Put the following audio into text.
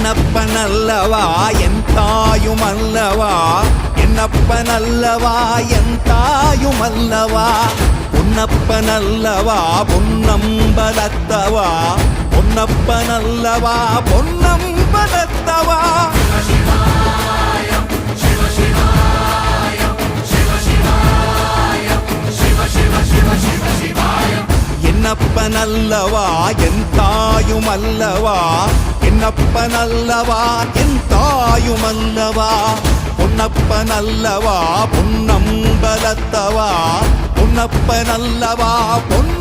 என்னப்பனல்லவா என் தாயுமல்லவா, என்னப்பனல்லவா என் தாயுமல்லவா, பொன்னப்பனல்லவா பொன்னம்பலத்தவா, பொன்னப்பனல்லவா பொன்னம்பலத்தவா. என்னப்பனல்லவா என் தாயுமல்லவா, என்னப்பனல்லவா என் தாயுமல்லவா, பொன்னப்பனல்லவா பொன்னம்பலத்தவா, பொன்னப்பனல்லவா பொன்